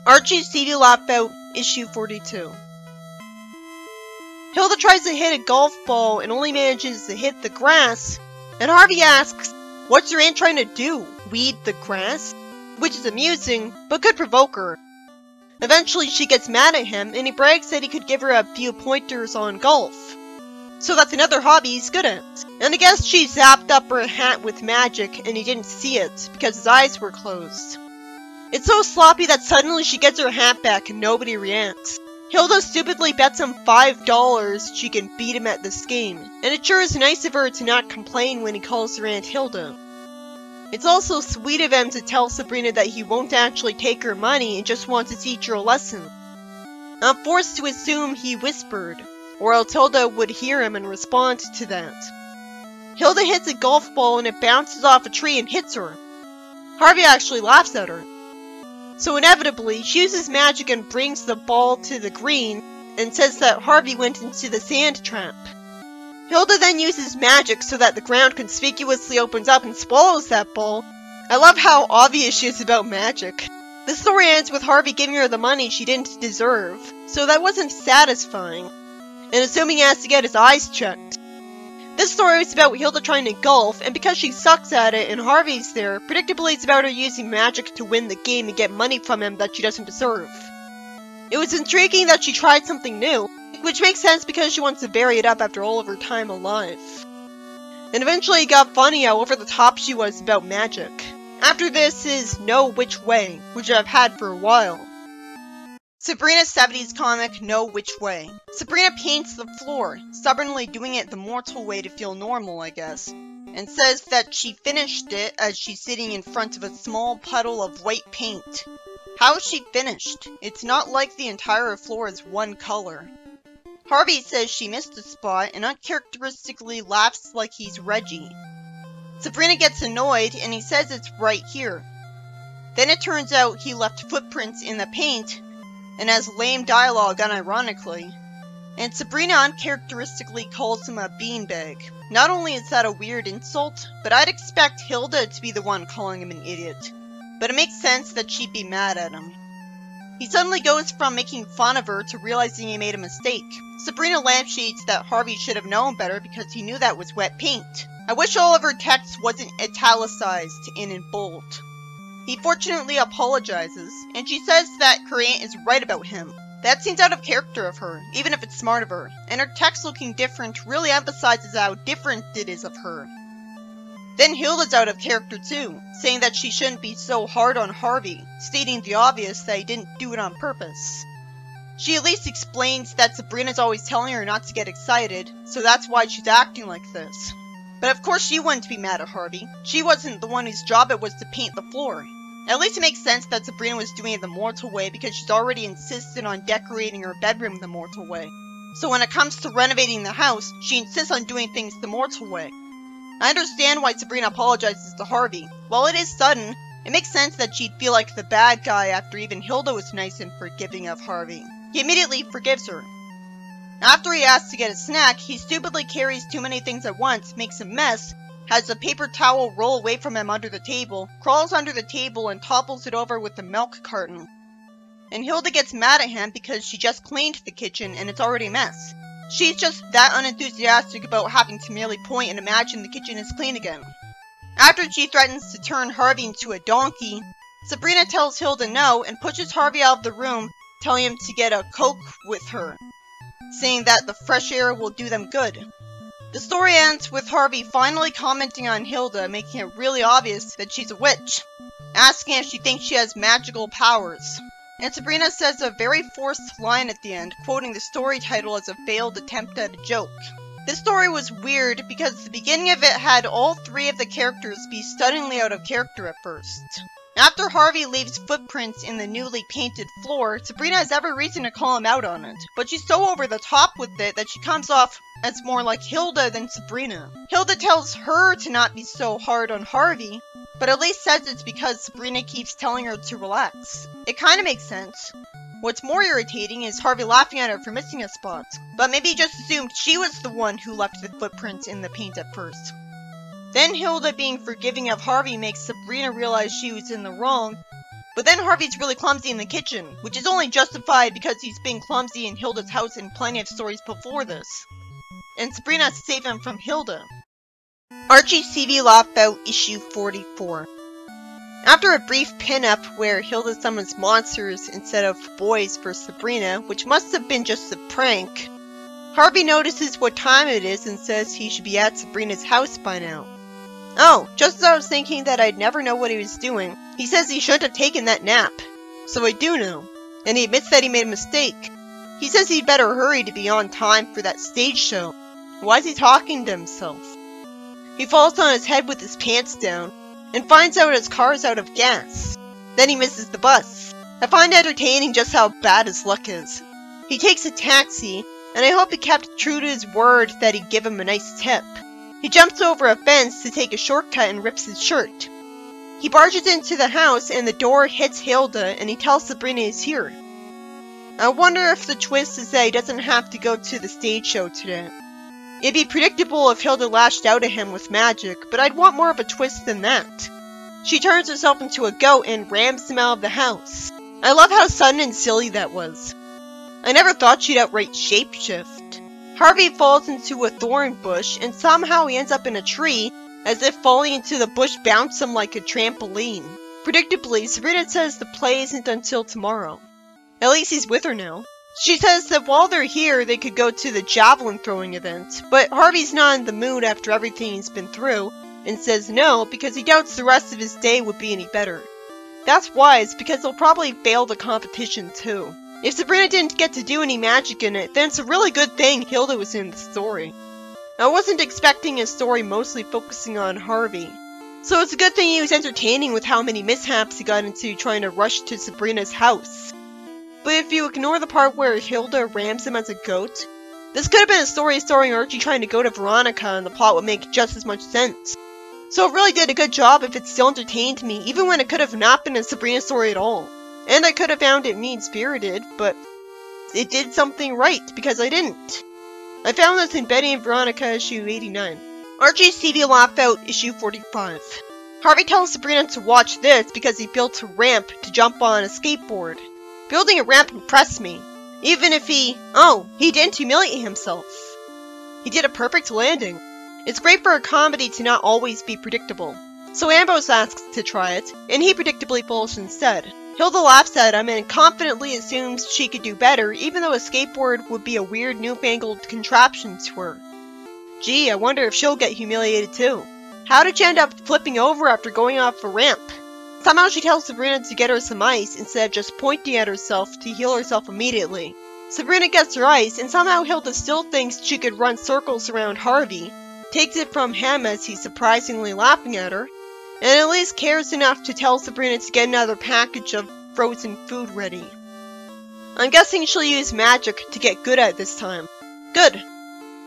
Archie's TV Lap Out, issue 42. Hilda tries to hit a golf ball and only manages to hit the grass, and Harvey asks, "What's your aunt trying to do? Weed the grass?" Which is amusing, but could provoke her. Eventually she gets mad at him, and he brags that he could give her a few pointers on golf. So that's another hobby he's good at. And I guess she zapped up her hat with magic and he didn't see it, because his eyes were closed. It's so sloppy that suddenly she gets her hat back and nobody reacts. Hilda stupidly bets him $5 she can beat him at this game, and it sure is nice of her to not complain when he calls her Aunt Hilda. It's also sweet of him to tell Sabrina that he won't actually take her money and just wants to teach her a lesson. I'm forced to assume he whispered, or else Hilda would hear him and respond to that. Hilda hits a golf ball and it bounces off a tree and hits her. Harvey actually laughs at her. So inevitably, she uses magic and brings the ball to the green, and says that Harvey went into the sand trap. Hilda then uses magic so that the ground conspicuously opens up and swallows that ball. I love how obvious she is about magic. The story ends with Harvey giving her the money she didn't deserve, so that wasn't satisfying, and assuming he has to get his eyes checked. This story is about Hilda trying to golf, and because she sucks at it and Harvey's there, predictably it's about her using magic to win the game and get money from him that she doesn't deserve. It was intriguing that she tried something new, which makes sense because she wants to vary it up after all of her time alive. And eventually it got funny how over the top she was about magic. After this is Know Which Way, which I've had for a while. Sabrina's 70s comic, Know Which Way. Sabrina paints the floor, stubbornly doing it the mortal way to feel normal, I guess, and says that she finished it as she's sitting in front of a small puddle of white paint. How is she finished? It's not like the entire floor is one color. Harvey says she missed a spot and uncharacteristically laughs like he's Reggie. Sabrina gets annoyed and he says it's right here. Then it turns out he left footprints in the paint and has lame dialogue unironically, and Sabrina uncharacteristically calls him a beanbag. Not only is that a weird insult, but I'd expect Hilda to be the one calling him an idiot, but it makes sense that she'd be mad at him. He suddenly goes from making fun of her to realizing he made a mistake. Sabrina lampshades that Harvey should have known better because he knew that was wet paint. I wish all of her text wasn't italicized and in bold. He fortunately apologizes, and she says that her aunt is right about him. That seems out of character of her, even if it's smart of her, and her text looking different really emphasizes how different it is of her. Then Hilda's out of character too, saying that she shouldn't be so hard on Harvey, stating the obvious that he didn't do it on purpose. She at least explains that Sabrina's always telling her not to get excited, so that's why she's acting like this. But of course she wouldn't be mad at Harvey. She wasn't the one whose job it was to paint the floor. At least it makes sense that Sabrina was doing it the mortal way because she's already insisted on decorating her bedroom the mortal way. So when it comes to renovating the house, she insists on doing things the mortal way. I understand why Sabrina apologizes to Harvey. While it is sudden, it makes sense that she'd feel like the bad guy after even Hilda was nice and forgiving of Harvey. He immediately forgives her. After he asks to get a snack, he stupidly carries too many things at once, makes a mess, has a paper towel roll away from him under the table, crawls under the table and topples it over with the milk carton. And Hilda gets mad at him because she just cleaned the kitchen and it's already a mess. She's just that unenthusiastic about having to merely point and imagine the kitchen is clean again. After she threatens to turn Harvey into a donkey, Sabrina tells Hilda no and pushes Harvey out of the room, telling him to get a Coke with her, saying that the fresh air will do them good. The story ends with Harvey finally commenting on Hilda, making it really obvious that she's a witch, asking if she thinks she has magical powers. And Sabrina says a very forced line at the end, quoting the story title as a failed attempt at a joke. This story was weird because the beginning of it had all three of the characters be stunningly out of character at first. After Harvey leaves footprints in the newly painted floor, Sabrina has every reason to call him out on it, but she's so over the top with it that she comes off as more like Hilda than Sabrina. Hilda tells her to not be so hard on Harvey, but at least says it's because Sabrina keeps telling her to relax. It kinda makes sense. What's more irritating is Harvey laughing at her for missing a spot, but maybe he just assumed she was the one who left the footprints in the paint at first. Then Hilda being forgiving of Harvey makes Sabrina realize she was in the wrong, But then Harvey's really clumsy in the kitchen, which is only justified because he's been clumsy in Hilda's house in plenty of stories before this. And Sabrina has to save him from Hilda. Archie's TV Lockout issue 44. After a brief pin-up where Hilda summons monsters instead of boys for Sabrina, which must have been just a prank, Harvey notices what time it is and says he should be at Sabrina's house by now. Oh, just as I was thinking that I'd never know what he was doing, he says he shouldn't have taken that nap. So I do know. And he admits that he made a mistake. He says he'd better hurry to be on time for that stage show. Why is he talking to himself? He falls on his head with his pants down, and finds out his car is out of gas. Then he misses the bus. I find it entertaining just how bad his luck is. He takes a taxi, and I hope he kept true to his word that he'd give him a nice tip. He jumps over a fence to take a shortcut and rips his shirt. He barges into the house and the door hits Hilda and he tells Sabrina he's here. I wonder if the twist is that he doesn't have to go to the stage show today. It'd be predictable if Hilda lashed out at him with magic, but I'd want more of a twist than that. She turns herself into a goat and rams him out of the house. I love how sudden and silly that was. I never thought she'd outright shapeshift. Harvey falls into a thorn bush, and somehow he ends up in a tree, as if falling into the bush bounced him like a trampoline. Predictably, Sabrina says the play isn't until tomorrow. At least he's with her now. She says that while they're here, they could go to the javelin throwing event, but Harvey's not in the mood after everything he's been through, and says no because he doubts the rest of his day would be any better. That's wise, because he'll probably fail the competition too. If Sabrina didn't get to do any magic in it, then it's a really good thing Hilda was in the story. I wasn't expecting a story mostly focusing on Harvey, so it's a good thing he was entertaining with how many mishaps he got into trying to rush to Sabrina's house. But if you ignore the part where Hilda rams him as a goat, this could have been a story starring Archie trying to go to Veronica and the plot would make just as much sense. So it really did a good job if it still entertained me, even when it could have not been a Sabrina story at all. And I could have found it mean-spirited, but it did something right, because I didn't. I found this in Betty and Veronica issue 89. Archie's TV Lockout issue 45. Harvey tells Sabrina to watch this because he built a ramp to jump on a skateboard. Building a ramp impressed me, even if he didn't humiliate himself. He did a perfect landing. It's great for a comedy to not always be predictable. So Ambrose asks to try it, and he predictably falls instead. Hilda laughs at him and confidently assumes she could do better, even though a skateboard would be a weird newfangled contraption to her. Gee, I wonder if she'll get humiliated too. How did she end up flipping over after going off a ramp? Somehow she tells Sabrina to get her some ice instead of just pointing at herself to heal herself immediately. Sabrina gets her ice, and somehow Hilda still thinks she could run circles around Harvey, takes it from him as he's surprisingly laughing at her, and at least cares enough to tell Sabrina to get another package of frozen food ready. I'm guessing she'll use magic to get good at it this time. Good!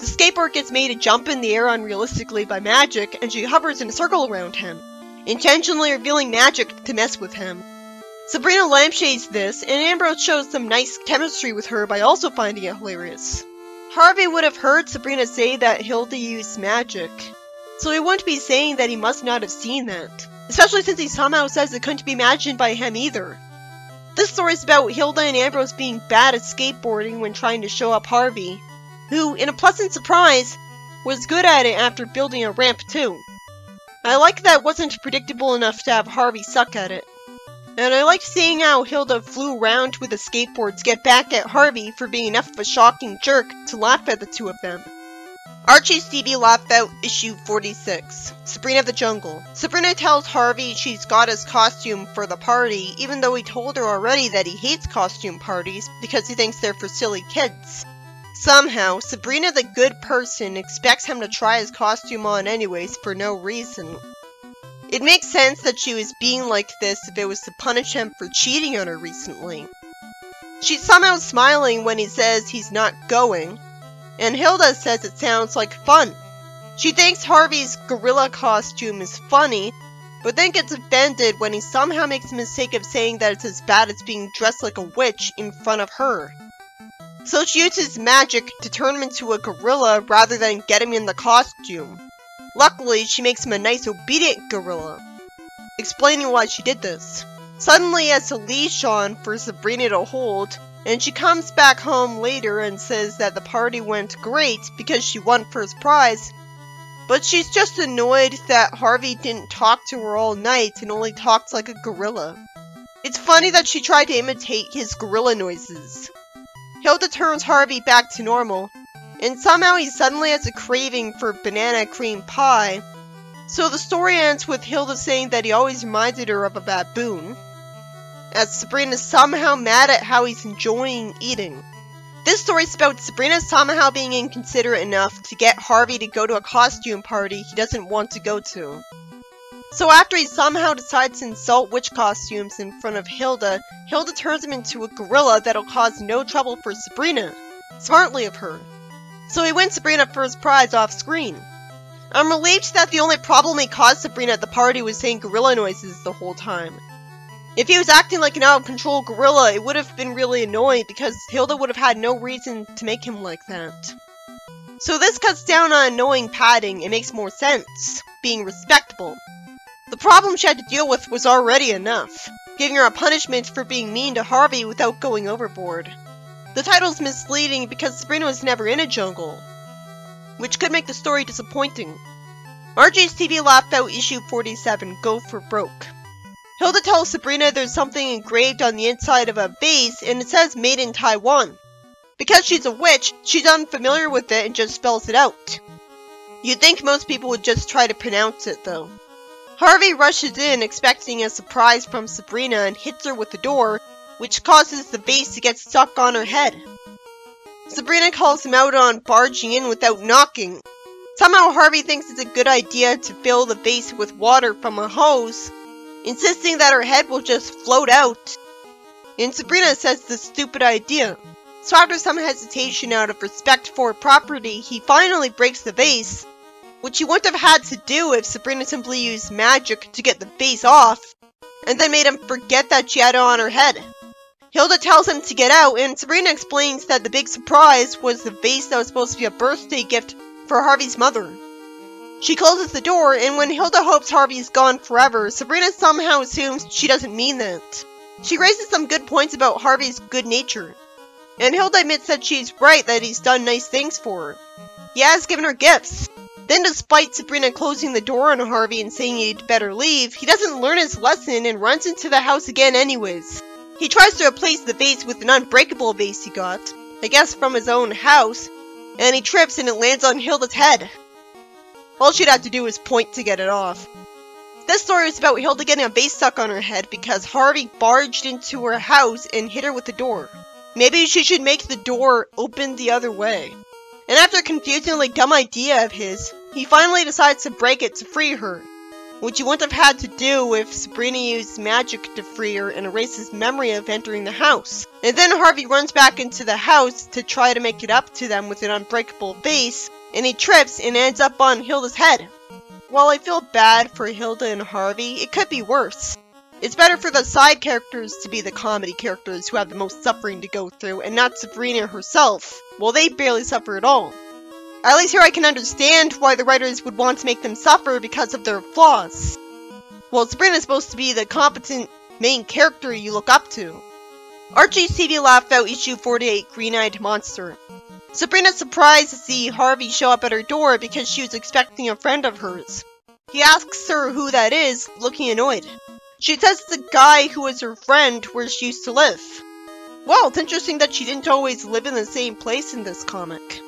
The skateboard gets made to jump in the air unrealistically by magic, and she hovers in a circle around him, intentionally revealing magic to mess with him. Sabrina lampshades this, and Ambrose shows some nice chemistry with her by also finding it hilarious. Harvey would have heard Sabrina say that Hilda used magic, so he wouldn't be saying that he must not have seen that, especially since he somehow says it couldn't be imagined by him either. This story is about Hilda and Ambrose being bad at skateboarding when trying to show up Harvey, who, in a pleasant surprise, was good at it after building a ramp too. I like that it wasn't predictable enough to have Harvey suck at it. And I liked seeing how Hilda flew around with a skateboard to get back at Harvey for being enough of a shocking jerk to laugh at the two of them. Archie's TV Lockout issue 46. Sabrina of the Jungle. Sabrina tells Harvey she's got his costume for the party, even though he told her already that he hates costume parties because he thinks they're for silly kids. Somehow, Sabrina the good person expects him to try his costume on anyways for no reason. It makes sense that she was being like this if it was to punish him for cheating on her recently. She's somehow smiling when he says he's not going, and Hilda says it sounds like fun. She thinks Harvey's gorilla costume is funny, but then gets offended when he somehow makes the mistake of saying that it's as bad as being dressed like a witch in front of her. So she uses magic to turn him into a gorilla rather than get him in the costume. Luckily, she makes him a nice obedient gorilla, explaining why she did this. suddenly has a leash on for Sabrina to hold, and she comes back home later and says that the party went great because she won first prize, but she's just annoyed that Harvey didn't talk to her all night and only talked like a gorilla. It's funny that she tried to imitate his gorilla noises. Hilda turns Harvey back to normal, and somehow he suddenly has a craving for banana cream pie, so the story ends with Hilda saying that he always reminded her of a baboon, as Sabrina's somehow mad at how he's enjoying eating. This story's about Sabrina somehow being inconsiderate enough to get Harvey to go to a costume party he doesn't want to go to. So after he somehow decides to insult witch costumes in front of Hilda, Hilda turns him into a gorilla that'll cause no trouble for Sabrina. Smartly of her. So he wins Sabrina first prize off screen. I'm relieved that the only problem he caused Sabrina at the party was saying gorilla noises the whole time. If he was acting like an out-of-control gorilla, it would have been really annoying because Hilda would have had no reason to make him like that. So this cuts down on annoying padding and makes more sense, being respectable. The problem she had to deal with was already enough, giving her a punishment for being mean to Harvey without going overboard. The title's misleading because Sabrina was never in a jungle, which could make the story disappointing. Archie's TV laughed out issue 47, Go for Broke. Hilda tells Sabrina there's something engraved on the inside of a vase and it says Made in Taiwan. Because she's a witch, she's unfamiliar with it and just spells it out. You'd think most people would just try to pronounce it though. Harvey rushes in expecting a surprise from Sabrina and hits her with the door, which causes the vase to get stuck on her head. Sabrina calls him out on barging in without knocking. Somehow Harvey thinks it's a good idea to fill the vase with water from a hose, insisting that her head will just float out. And Sabrina says it's a stupid idea. So after some hesitation out of respect for property, he finally breaks the vase, which he wouldn't have had to do if Sabrina simply used magic to get the vase off, and then made him forget that she had it on her head. Hilda tells him to get out, and Sabrina explains that the big surprise was the vase that was supposed to be a birthday gift for Harvey's mother. She closes the door, and when Hilda hopes Harvey's gone forever, Sabrina somehow assumes she doesn't mean that. She raises some good points about Harvey's good nature, and Hilda admits that she's right that he's done nice things for her. He has given her gifts. Then despite Sabrina closing the door on Harvey and saying he'd better leave, he doesn't learn his lesson and runs into the house again anyways. He tries to replace the vase with an unbreakable vase he got, I guess from his own house, and he trips and it lands on Hilda's head. All she'd have to do was point to get it off. This story is about Hilda getting a vase stuck on her head because Harvey barged into her house and hit her with the door. Maybe she should make the door open the other way. And after a confusingly dumb idea of his, he finally decides to break it to free her, which he wouldn't have had to do if Sabrina used magic to free her and erase his memory of entering the house. And then Harvey runs back into the house to try to make it up to them with an unbreakable vase, and he trips and ends up on Hilda's head. While I feel bad for Hilda and Harvey, it could be worse. It's better for the side characters to be the comedy characters who have the most suffering to go through, and not Sabrina herself. Well, they barely suffer at all. At least here I can understand why the writers would want to make them suffer because of their flaws. Well, Sabrina's supposed to be the competent main character you look up to. Archie's TV laughed out issue 48, Green-Eyed Monster. Sabrina's surprised to see Harvey show up at her door because she was expecting a friend of hers. He asks her who that is, looking annoyed. She says it's a guy who was her friend where she used to live. Well, it's interesting that she didn't always live in the same place in this comic.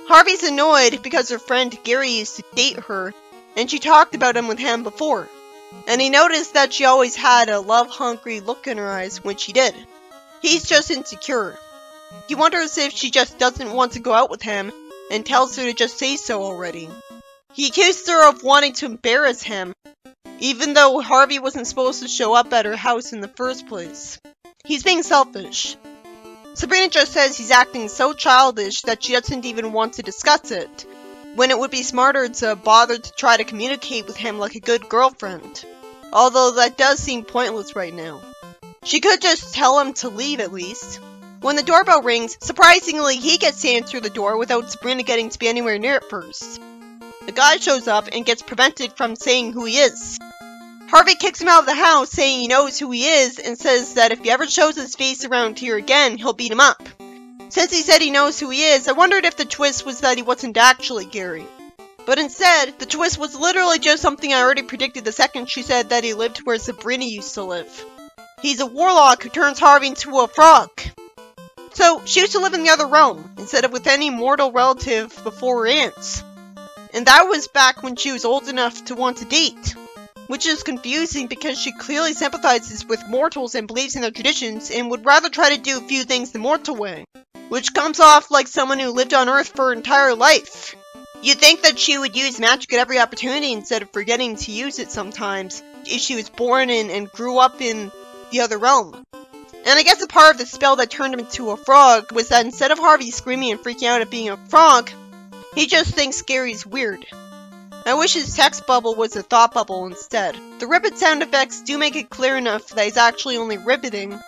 Harvey's annoyed because her friend Gary used to date her, and she talked about him with him before. And he noticed that she always had a love-hungry look in her eyes when she did. He's just insecure. He wonders if she just doesn't want to go out with him, and tells her to just say so already. He accused her of wanting to embarrass him, even though Harvey wasn't supposed to show up at her house in the first place. He's being selfish. Sabrina just says he's acting so childish that she doesn't even want to discuss it, when it would be smarter to bother to try to communicate with him like a good girlfriend. Although that does seem pointless right now. She could just tell him to leave at least. When the doorbell rings, surprisingly he gets to answer the door without Sabrina getting to be anywhere near it first. The guy shows up and gets prevented from saying who he is. Harvey kicks him out of the house, saying he knows who he is, and says that if he ever shows his face around here again, he'll beat him up. Since he said he knows who he is, I wondered if the twist was that he wasn't actually Gary. But instead, the twist was literally just something I already predicted the second she said that he lived where Sabrina used to live. He's a warlock who turns Harvey into a frog. So, she used to live in the other realm, instead of with any mortal relative before her aunts. And that was back when she was old enough to want to date. Which is confusing because she clearly sympathizes with mortals and believes in their traditions and would rather try to do a few things the mortal way. Which comes off like someone who lived on Earth for her entire life. You'd think that she would use magic at every opportunity instead of forgetting to use it sometimes, if she was born in and grew up in the other realm. And I guess a part of the spell that turned him into a frog was that instead of Harvey screaming and freaking out at being a frog, he just thinks Gary's weird. I wish his text bubble was a thought bubble instead. The ribbit sound effects do make it clear enough that he's actually only ribbiting,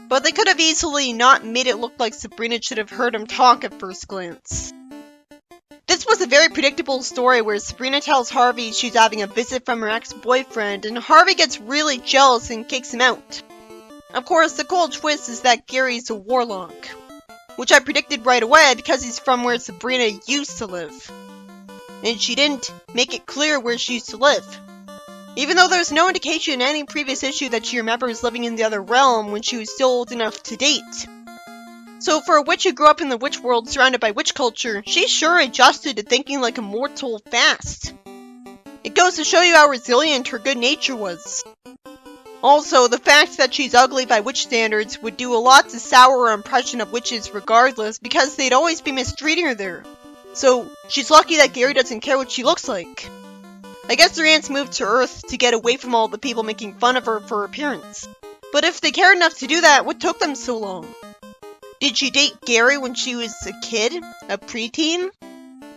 but they could have easily not made it look like Sabrina should have heard him talk at first glance. This was a very predictable story where Sabrina tells Harvey she's having a visit from her ex-boyfriend, and Harvey gets really jealous and kicks him out. Of course, the cool twist is that Gary's a warlock, which I predicted right away because he's from where Sabrina used to live. And she didn't make it clear where she used to live. Even though there's no indication in any previous issue that she remembers living in the other realm when she was still old enough to date. So for a witch who grew up in the witch world surrounded by witch culture, she sure adjusted to thinking like a mortal fast. It goes to show you how resilient her good nature was. Also, the fact that she's ugly by witch standards would do a lot to sour her impression of witches regardless, because they'd always be mistreating her there. So, she's lucky that Gary doesn't care what she looks like. I guess her aunts moved to Earth to get away from all the people making fun of her for her appearance. But if they cared enough to do that, what took them so long? Did she date Gary when she was a kid? A preteen?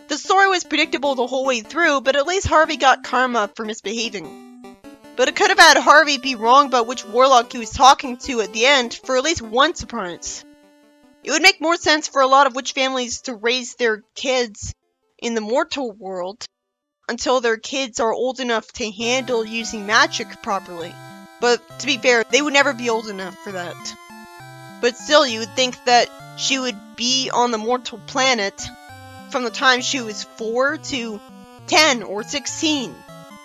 The story was predictable the whole way through, but at least Harvey got karma for misbehaving. But it could have had Harvey be wrong about which warlock he was talking to at the end for at least one surprise. It would make more sense for a lot of witch families to raise their kids in the mortal world until their kids are old enough to handle using magic properly. But to be fair, they would never be old enough for that. But still, you would think that she would be on the mortal planet from the time she was 4 to 10 or 16.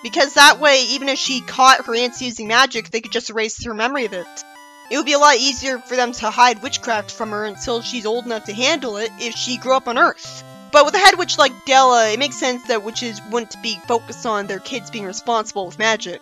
Because that way, even if she caught her aunts using magic, they could just erase her memory of it. It would be a lot easier for them to hide witchcraft from her until she's old enough to handle it if she grew up on Earth. But with a head witch like Della, it makes sense that witches wouldn't be focused on their kids being responsible with magic.